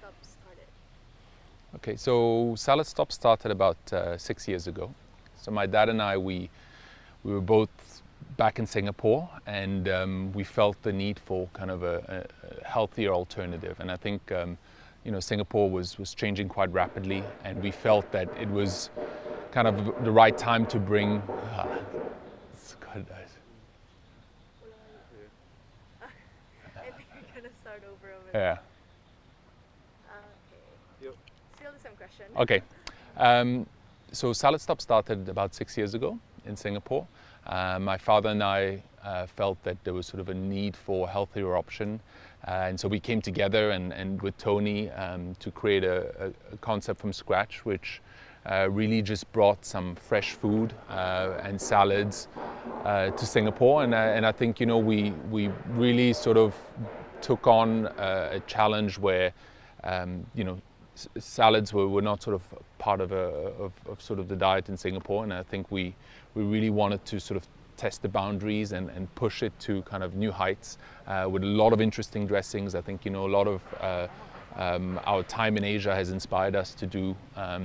Stop started? Okay, so Salad Stop started about 6 years ago. So my dad and I, we were both back in Singapore, and we felt the need for kind of a healthier alternative. And I think Singapore was changing quite rapidly, and we felt that it was kind of the right time to bring. It's quite nice. I think we're gonna start over Yeah. Okay. Still the same question. Okay. So Salad Stop started about 6 years ago in Singapore. My father and I felt that there was sort of a need for a healthier option. And so we came together and with Tony to create a concept from scratch, which really just brought some fresh food and salads to Singapore. And I think, we really sort of took on a challenge where, salads were not sort of part of sort of the diet in Singapore, and I think we really wanted to sort of test the boundaries and push it to kind of new heights with a lot of interesting dressings. I think a lot of our time in Asia has inspired us to do a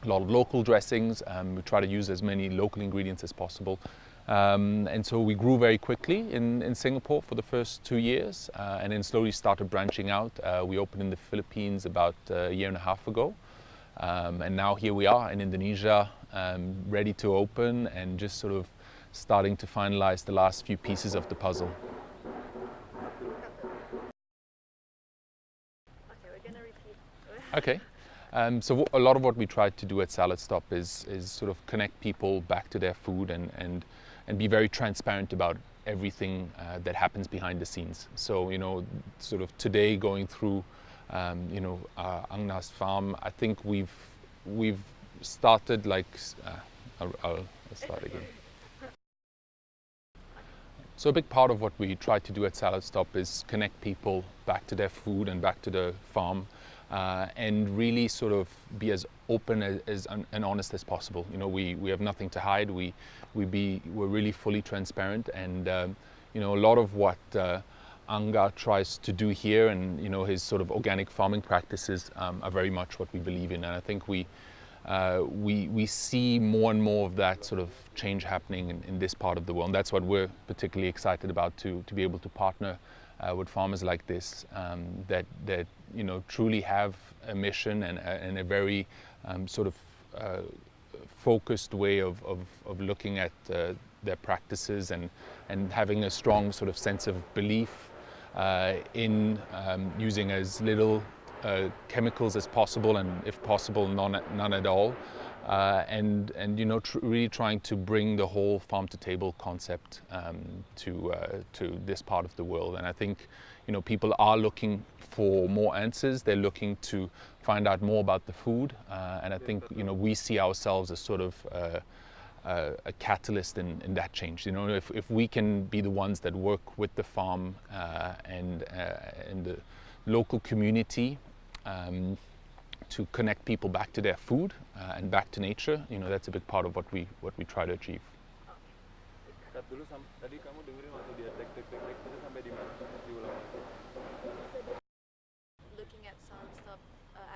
lot of local dressings. We try to use as many local ingredients as possible. And so we grew very quickly in Singapore for the first 2 years, and then slowly started branching out. We opened in the Philippines about a year and a half ago. And now here we are in Indonesia, ready to open and just sort of starting to finalize the last few pieces of the puzzle. Okay, we're gonna repeat. Okay. So a lot of what we try to do at Salad Stop is sort of connect people back to their food and be very transparent about everything that happens behind the scenes. So, sort of today going through, Angna's farm, I think we've started like, I'll start again. So a big part of what we try to do at Salad Stop is connect people back to their food and back to the farm. And really sort of be as open and honest as possible. We have nothing to hide. We're really fully transparent, and a lot of what Angga tries to do here, and his sort of organic farming practices are very much what we believe in. And I think we see more and more of that sort of change happening in this part of the world. And that's what we're particularly excited about, to be able to partner with farmers like this that truly have a mission and a very sort of focused way of looking at their practices and having a strong sort of sense of belief in using as little chemicals as possible, and if possible none at all, and really trying to bring the whole farm to table concept to this part of the world. And I think people are looking for more answers. They're looking to find out more about the food, and I think we see ourselves as sort of a catalyst in that change. If we can be the ones that work with the farm and the local community to connect people back to their food and back to nature, that's a big part of what we try to achieve. Looking at Salad Stop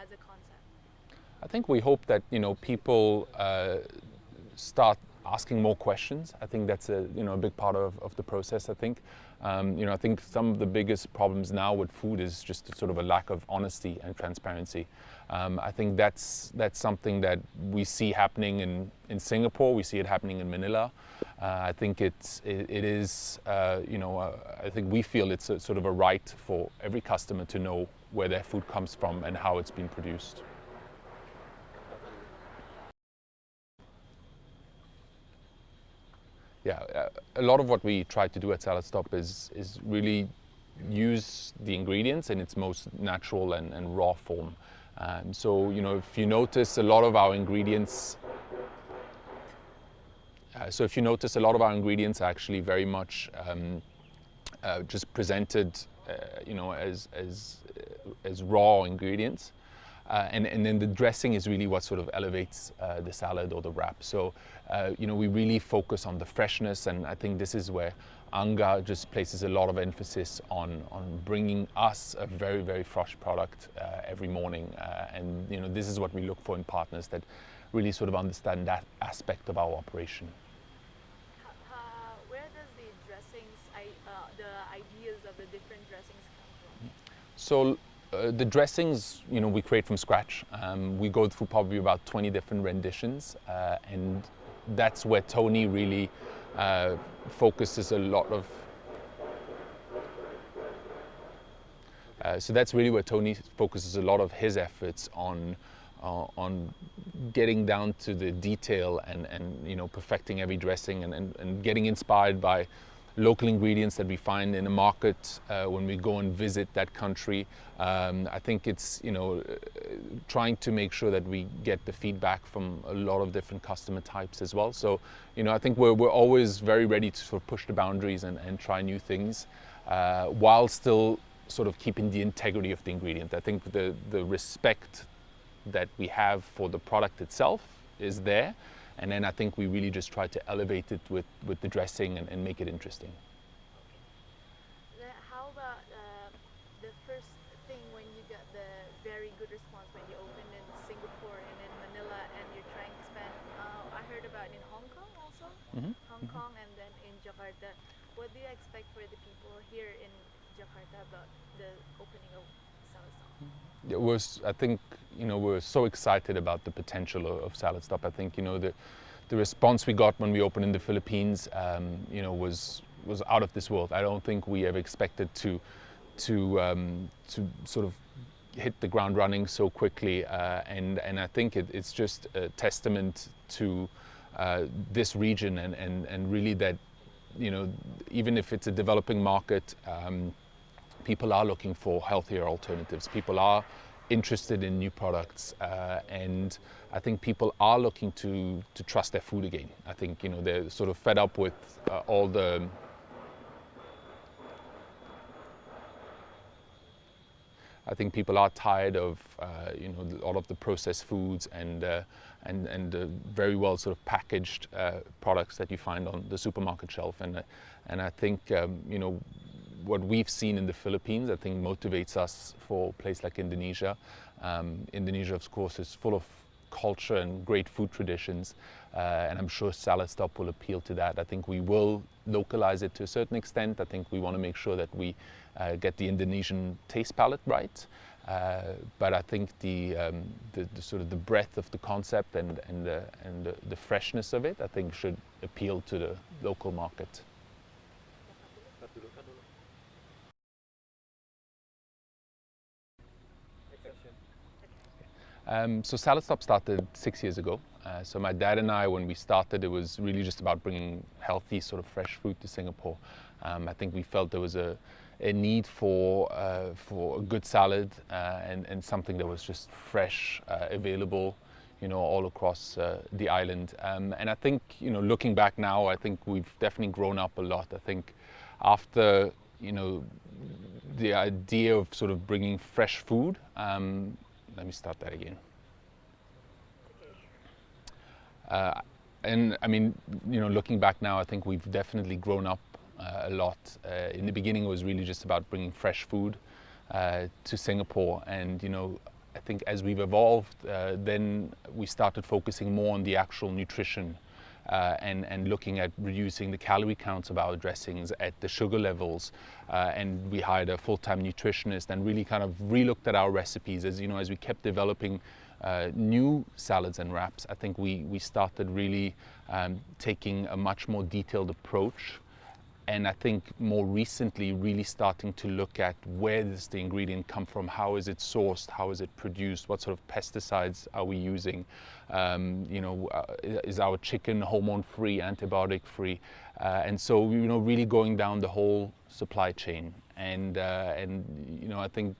as a concept. I think we hope that people start asking more questions. I think that's a big part of the process. I think I think some of the biggest problems now with food is just sort of a lack of honesty and transparency. I think that's something that we see happening in Singapore. We see it happening in Manila. I think it is I think we feel it's a sort of a right for every customer to know where their food comes from and how it's been produced. Yeah, a lot of what we try to do at Salad Stop is really use the ingredients in its most natural and raw form. So if you notice a lot of our ingredients, are actually very much just presented, as raw ingredients. And then the dressing is really what sort of elevates the salad or the wrap. So, we really focus on the freshness, and I think this is where Anga just places a lot of emphasis on bringing us a very, very fresh product every morning. And this is what we look for in partners that really sort of understand that aspect of our operation. Where does the dressings, the ideas of the different dressings come from? So the dressings, we create from scratch. We go through probably about 20 different renditions, and that's where Tony really focuses a lot of. So that's really where Tony focuses a lot of his efforts on getting down to the detail and perfecting every dressing and getting inspired by local ingredients that we find in a market when we go and visit that country. I think it's trying to make sure that we get the feedback from a lot of different customer types as well. So I think we're always very ready to sort of push the boundaries and try new things while still sort of keeping the integrity of the ingredient. I think the respect that we have for the product itself is there. And then I think we really just try to elevate it with the dressing and make it interesting. Okay. How about the first thing when you got the very good response when you opened in Singapore and in Manila and you're trying to expand? I heard about in Hong Kong also, Hong Kong and then in Jakarta. What do you expect for the people here in Jakarta about the opening of Salad Stop? It was, I think, we're so excited about the potential of Salad Stop. I think, the response we got when we opened in the Philippines, was out of this world. I don't think we ever expected to sort of hit the ground running so quickly. And I think it's just a testament to this region and really that, even if it's a developing market, people are looking for healthier alternatives. People are interested in new products, and I think people are looking to trust their food again. I think they're sort of fed up with all the. I think people are tired of all of the processed foods and the very well sort of packaged products that you find on the supermarket shelf. And I think what we've seen in the Philippines, I think, motivates us for a place like Indonesia. Indonesia, of course, is full of culture and great food traditions, and I'm sure Salad Stop will appeal to that. I think we will localize it to a certain extent. I think we want to make sure that we get the Indonesian taste palette right. But I think the sort of the breadth of the concept and the freshness of it, I think, should appeal to the local market. So Salad Stop started 6 years ago. So my dad and I, when we started, it was really just about bringing healthy, sort of fresh food to Singapore. I think we felt there was a need for a good salad and something that was just fresh, available, all across the island. And I think, looking back now, I think we've definitely grown up a lot. I think after, the idea of sort of bringing fresh food. Let me start that again. And I mean, looking back now, I think we've definitely grown up a lot. In the beginning, it was really just about bringing fresh food to Singapore. And, I think as we've evolved, then we started focusing more on the actual nutrition and looking at reducing the calorie counts of our dressings, at the sugar levels, and we hired a full-time nutritionist and really kind of re-looked at our recipes as we kept developing new salads and wraps. I think we started really taking a much more detailed approach. And I think more recently, really starting to look at where does the ingredient come from, how is it sourced, how is it produced, what sort of pesticides are we using, is our chicken hormone-free, antibiotic-free, and so really going down the whole supply chain. And I think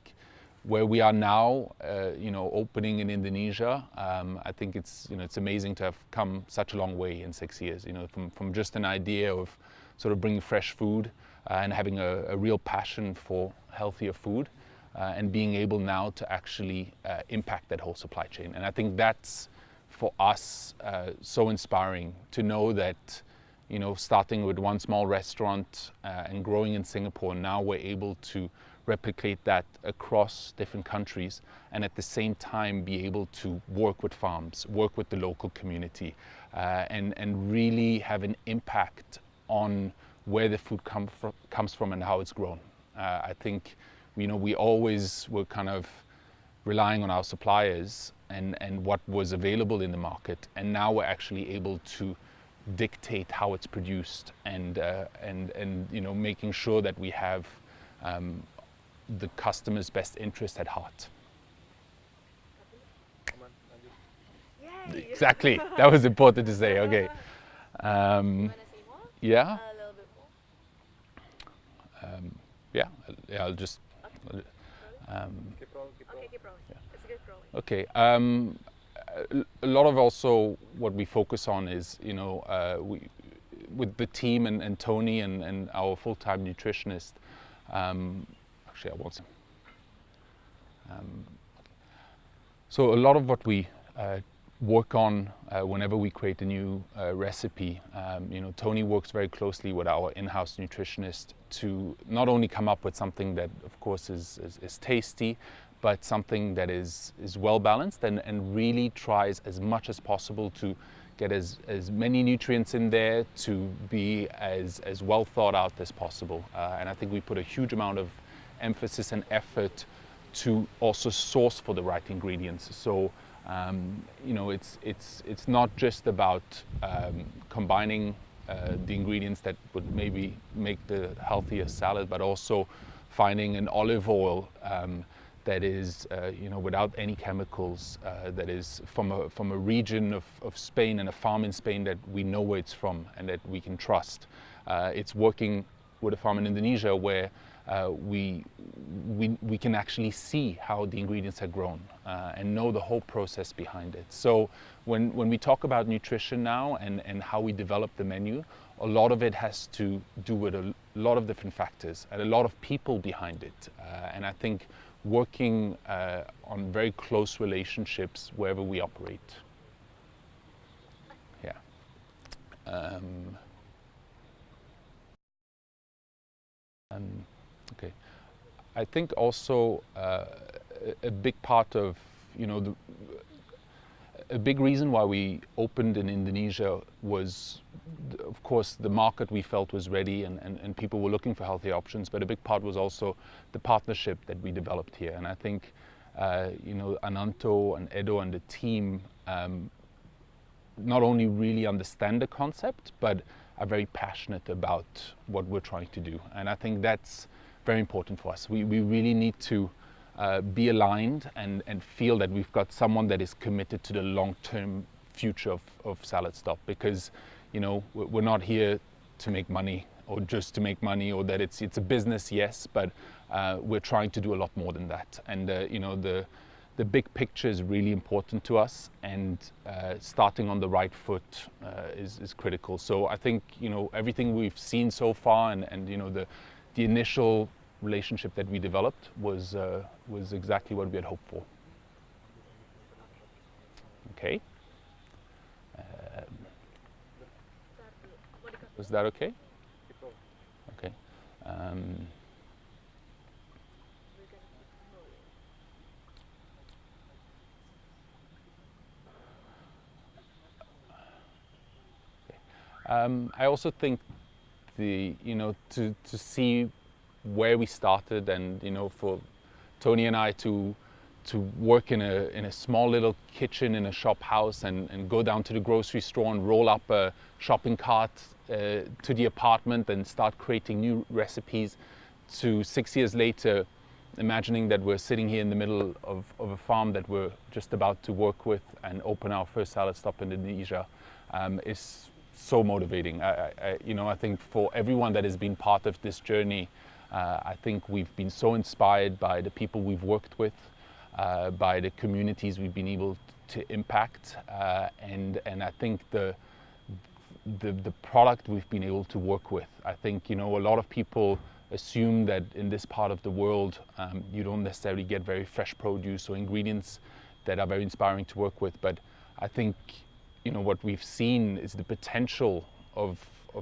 where we are now, opening in Indonesia, I think it's amazing to have come such a long way in 6 years. From just an idea of sort of bringing fresh food and having a real passion for healthier food, and being able now to actually impact that whole supply chain. And I think that's for us so inspiring to know that, you know, starting with one small restaurant and growing in Singapore, now we're able to replicate that across different countries, and at the same time be able to work with farms, work with the local community, and really have an impact on where the food comes from and how it's grown. I think, you know, we always were kind of relying on our suppliers and what was available in the market, and now we're actually able to dictate how it's produced, and you know, making sure that we have the customer's best interest at heart. Yay! Exactly, that was important to say. Okay. You wanna say more? Yeah. A little bit more. Yeah. I'll just. Okay, keep rolling. It's good rolling. Okay. A lot of also what we focus on is, you know, with the team and Tony and our full-time nutritionist. Actually, I want some. So a lot of what we work on whenever we create a new recipe, you know, Tony works very closely with our in-house nutritionist to not only come up with something that, of course, is tasty, but something that is well balanced and really tries as much as possible to get as many nutrients in there to be as well thought out as possible. And I think we put a huge amount of emphasis and effort to also source for the right ingredients. So you know, it's not just about combining the ingredients that would maybe make the healthiest salad, but also finding an olive oil that is, you know, without any chemicals, that is from a region of Spain and a farm in Spain that we know where it's from and that we can trust. It's working with a farm in Indonesia where we can actually see how the ingredients are grown and know the whole process behind it. So when we talk about nutrition now and how we develop the menu, a lot of it has to do with a lot of different factors and a lot of people behind it. And I think working on very close relationships wherever we operate. Yeah. Okay. I think also a big part of, you know, a big reason why we opened in Indonesia was, of course, the market we felt was ready and people were looking for healthy options, but a big part was also the partnership that we developed here. And I think, you know, Ananto and Edo and the team not only really understand the concept, but are very passionate about what we're trying to do. And I think that's very important for us. We really need to be aligned and feel that we've got someone that is committed to the long-term future of Salad Stop, because, you know, we're not here to make money or just to make money, or that it's a business, yes, but we're trying to do a lot more than that. And you know, the big picture is really important to us, and starting on the right foot is critical. So I think, you know, everything we've seen so far and you know, the initial relationship that we developed was exactly what we had hoped for. Okay. Was that okay? Okay. I also think you know, to see where we started, and, you know, for Tony and I to work in a small little kitchen in a shop house and go down to the grocery store and roll up a shopping cart to the apartment and start creating new recipes, to 6 years later imagining that we're sitting here in the middle of a farm that we're just about to work with and open our first Salad Stop in Indonesia, is so motivating. You know, I think for everyone that has been part of this journey, I think we've been so inspired by the people we've worked with, by the communities we've been able to impact, and I think the product we've been able to work with. I think, you know, a lot of people assume that in this part of the world you don't necessarily get very fresh produce or ingredients that are very inspiring to work with. But I think, you know, what we've seen is the potential of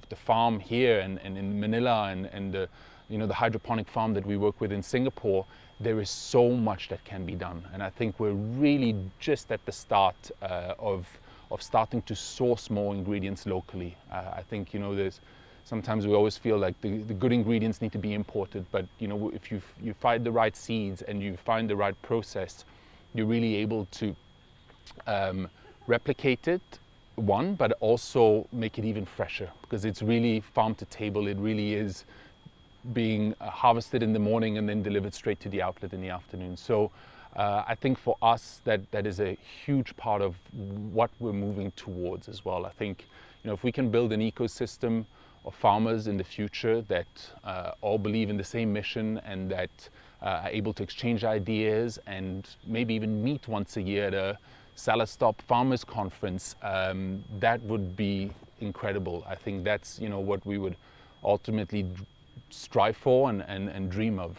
the farm here and in Manila and the, you know, the hydroponic farm that we work with in Singapore. There is so much that can be done, and I think we're really just at the start of starting to source more ingredients locally. I think, you know, sometimes we always feel like the good ingredients need to be imported, but you know, if you find the right seeds and you find the right process, you're really able to replicate it, one, but also make it even fresher, because it's really farm to table. It really is being harvested in the morning and then delivered straight to the outlet in the afternoon. So I think for us that is a huge part of what we're moving towards as well. I think, you know, if we can build an ecosystem of farmers in the future that all believe in the same mission and that are able to exchange ideas and maybe even meet once a year at a Salad Stop Farmers Conference, that would be incredible. I think that's, you know, what we would ultimately strive for and dream of.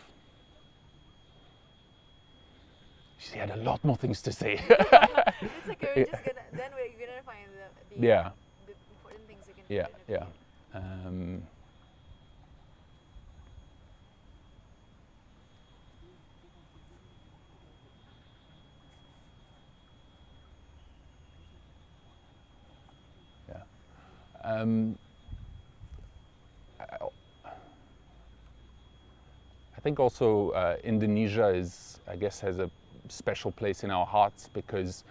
She had a lot more things to say. It's okay. We're just gonna find the Yeah. the important things we can do. Yeah, in yeah. I think also Indonesia I guess, has a special place in our hearts because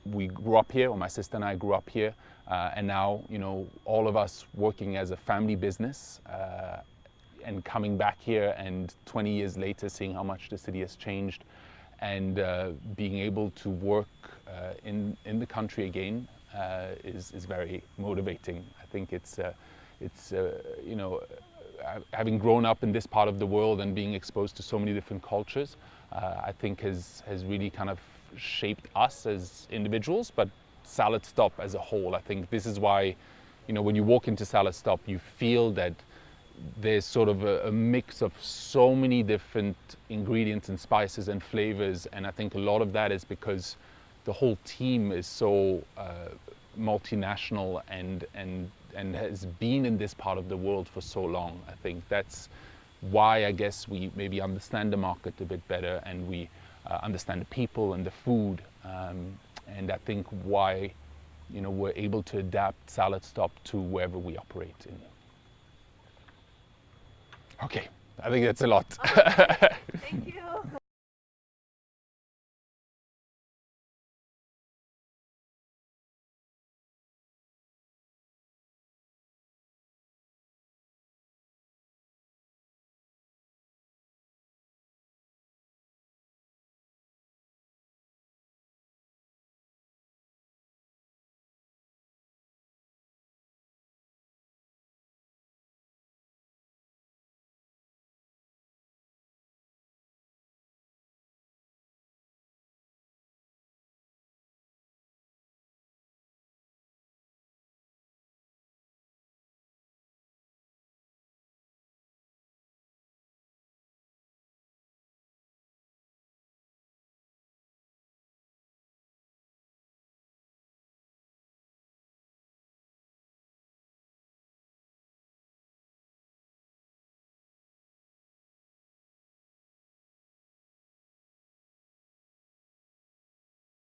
we grew up here, or my sister and I grew up here, and now, you know, all of us working as a family business and coming back here and 20 years later seeing how much the city has changed and being able to work in the country again is very motivating. I think it's you know, having grown up in this part of the world and being exposed to so many different cultures, I think has really kind of shaped us as individuals, but Salad Stop as a whole. I think this is why, you know, when you walk into Salad Stop, you feel that there's sort of a mix of so many different ingredients and spices and flavors, and I think a lot of that is because the whole team is so multinational and has been in this part of the world for so long. I think that's why I guess we maybe understand the market a bit better, and we understand the people and the food, and I think why, you know, we're able to adapt Salad Stop to wherever we operate in. Okay, I think that's a lot. Thank you.